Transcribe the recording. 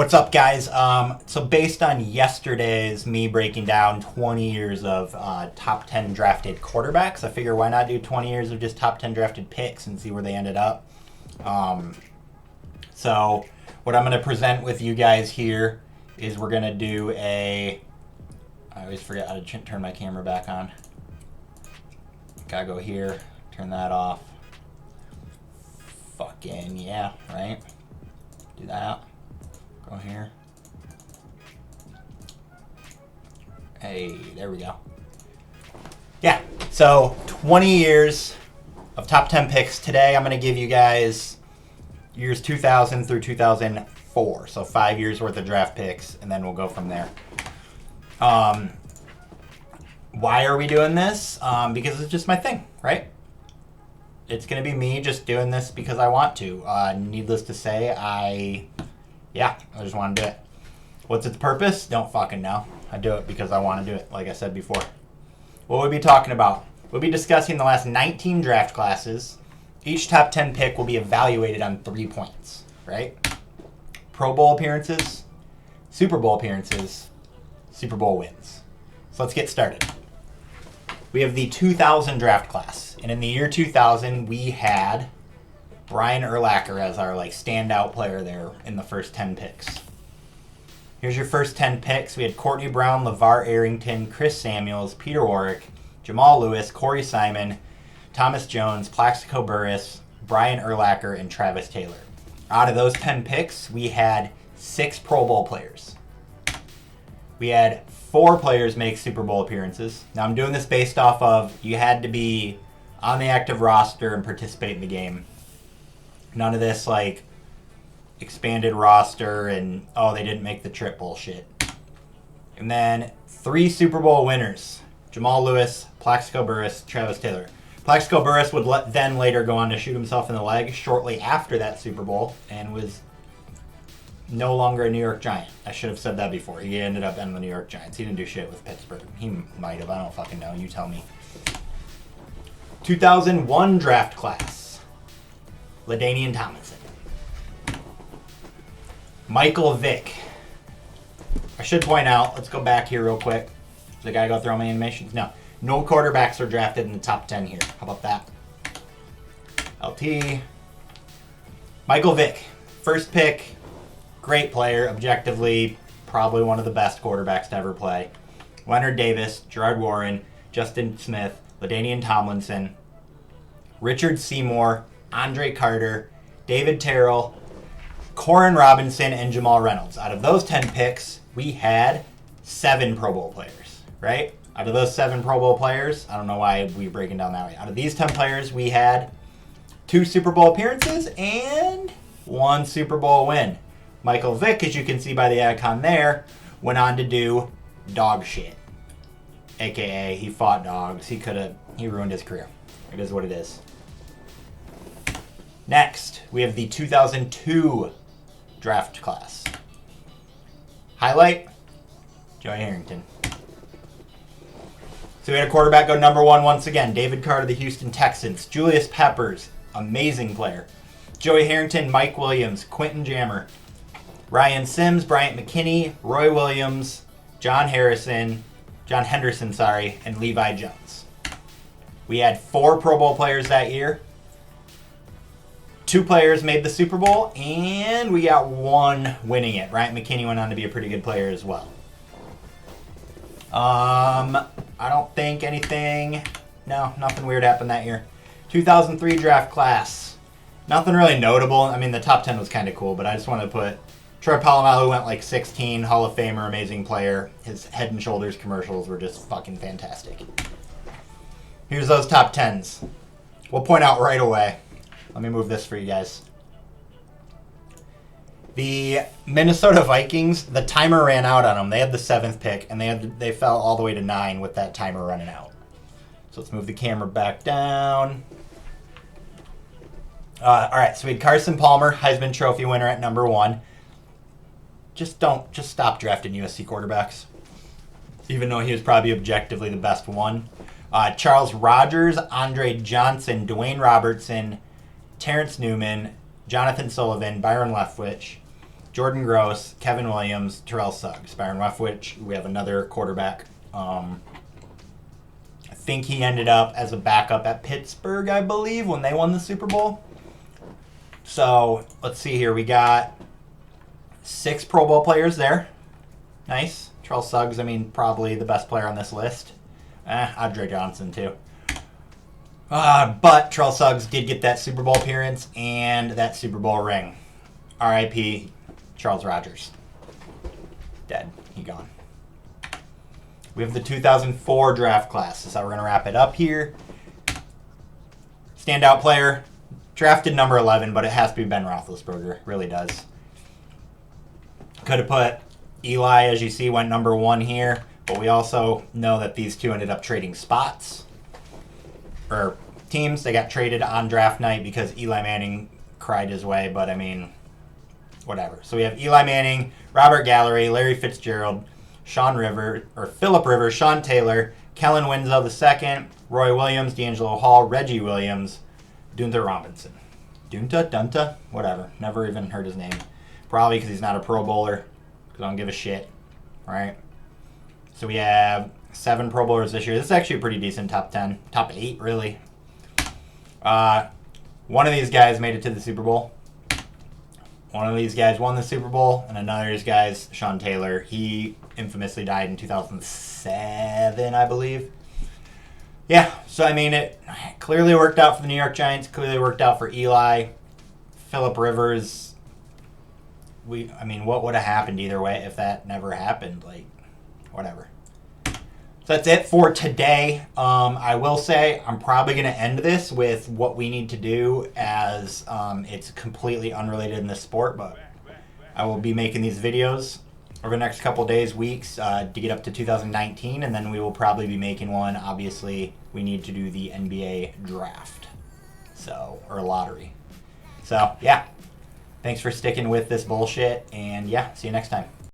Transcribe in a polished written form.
What's up, guys? So based on yesterday's me breaking down 20 years of top 10 drafted quarterbacks, I figure why not do 20 years of just top 10 drafted picks and see where they ended up. So what I'm going to present with you guys here is we're going to do I always forget how to turn my camera back on. Gotta go here, turn that off. Fucking yeah, right? Do that. Go here. Hey, there we go. Yeah, so 20 years of top 10 picks. Today I'm going to give you guys years 2000 through 2004. So 5 years worth of draft picks, and then we'll go from there. Why are we doing this? Because it's just my thing, right? It's going to be me just doing this because I want to. Needless to say, I just want to do it. What's its purpose? Don't fucking know. I do it because I want to do it, like I said before. What we'll be talking about? We'll be discussing the last 19 draft classes. Each top 10 pick will be evaluated on 3 points, right? Pro Bowl appearances, Super Bowl appearances, Super Bowl wins. So let's get started. We have the 2000 draft class. And in the year 2000, we had Brian Urlacher as our standout player there in the first 10 picks. Here's your first 10 picks. We had Courtney Brown, LeVar Arrington, Chris Samuels, Peter Warrick, Jamal Lewis, Corey Simon, Thomas Jones, Plaxico Burress, Brian Urlacher, and Travis Taylor. Out of those 10 picks, we had 6 Pro Bowl players. We had 4 players make Super Bowl appearances. Now I'm doing this based off of you had to be on the active roster and participate in the game. None of this expanded roster and they didn't make the trip bullshit. And then 3 Super Bowl winners: Jamal Lewis, Plaxico Burress, Travis Taylor. Plaxico Burress would then later go on to shoot himself in the leg shortly after that Super Bowl and was no longer a New York Giant. I should have said that before. He ended up in the New York Giants. He didn't do shit with Pittsburgh. He might have. I don't fucking know. You tell me. 2001 draft class: LaDainian Tomlinson. Michael Vick. I should point out, let's go back here real quick. The guy go through my animations? No quarterbacks are drafted in the top 10 here. How about that? LT. Michael Vick. First pick. Great player. Objectively, probably one of the best quarterbacks to ever play. Leonard Davis, Gerard Warren, Justin Smith, LaDainian Tomlinson, Richard Seymour, Andre Carter, David Terrell, Corin Robinson, and Jamal Reynolds. Out of those 10 picks, we had 7 Pro Bowl players, right? Out of those 7 Pro Bowl players, I don't know why we're breaking down that way. Out of these 10 players, we had 2 Super Bowl appearances and 1 Super Bowl win. Michael Vick, as you can see by the icon there, went on to do dog shit. AKA, he fought dogs. He ruined his career. It is what it is. Next, we have the 2002 draft class. Highlight: Joey Harrington. So we had a quarterback go number 1 once again. David Carr to the Houston Texans. Julius Peppers, amazing player. Joey Harrington, Mike Williams, Quentin Jammer, Ryan Sims, Bryant McKinney, Roy Williams, John Henderson, and Levi Jones. We had 4 Pro Bowl players that year. 2 players made the Super Bowl, and we got 1 winning it. Bryant McKinney went on to be a pretty good player as well. I don't think nothing weird happened that year. 2003 draft class. Nothing really notable. I mean, the top 10 was kind of cool, but I just wanted to put Troy Polamalu went 16, Hall of Famer, amazing player. His Head and Shoulders commercials were just fucking fantastic. Here's those top 10s. We'll point out right away. Let me move this for you guys. The Minnesota Vikings, the timer ran out on them. They had the 7th pick, and they fell all the way to 9 with that timer running out. So let's move the camera back down. All right, so we had Carson Palmer, Heisman Trophy winner at number 1. Just stop drafting USC quarterbacks, even though he was probably objectively the best one. Charles Rogers, Andre Johnson, Dwayne Robertson, Terrence Newman, Jonathan Sullivan, Byron Leftwich, Jordan Gross, Kevin Williams, Terrell Suggs, Byron Leftwich. We have another quarterback. I think he ended up as a backup at Pittsburgh, I believe, when they won the Super Bowl. So let's see here. We got 6 Pro Bowl players there. Nice. Terrell Suggs, I mean, probably the best player on this list. Andre Johnson, too. But Terrell Suggs did get that Super Bowl appearance and that Super Bowl ring. R.I.P. Charles Rogers. Dead. He gone. We have the 2004 draft class. That's how we're going to wrap it up here. Standout player. Drafted number 11, but it has to be Ben Roethlisberger. It really does. Could have put Eli, as you see, went number 1 here. But we also know that these two ended up trading spots. Or teams. They got traded on draft night because Eli Manning cried his way. But, I mean, whatever. So we have Eli Manning, Robert Gallery, Larry Fitzgerald, Phillip Rivers, Sean Taylor, Kellen Winslow II, Roy Williams, D'Angelo Hall, Reggie Williams, Dunta Robinson. Dunta? Whatever. Never even heard his name. Probably because he's not a Pro Bowler. Because I don't give a shit. Right? So we have 7 Pro Bowlers this year. This is actually a pretty decent top 10. Top 8, really. One of these guys made it to the Super Bowl. One of these guys won the Super Bowl. And another of these guys, Sean Taylor, he infamously died in 2007, I believe. Yeah, so I mean, it clearly worked out for the New York Giants. Clearly worked out for Eli. Phillip Rivers. I mean, what would have happened either way if that never happened? Like, whatever. So that's it for today. I will say I'm probably going to end this with what we need to do, as it's completely unrelated in this sport, but I will be making these videos over the next couple days, weeks, to get up to 2019, and then we will probably be making one. Obviously, we need to do the NBA draft, or lottery. So, yeah. Thanks for sticking with this bullshit, and yeah, see you next time.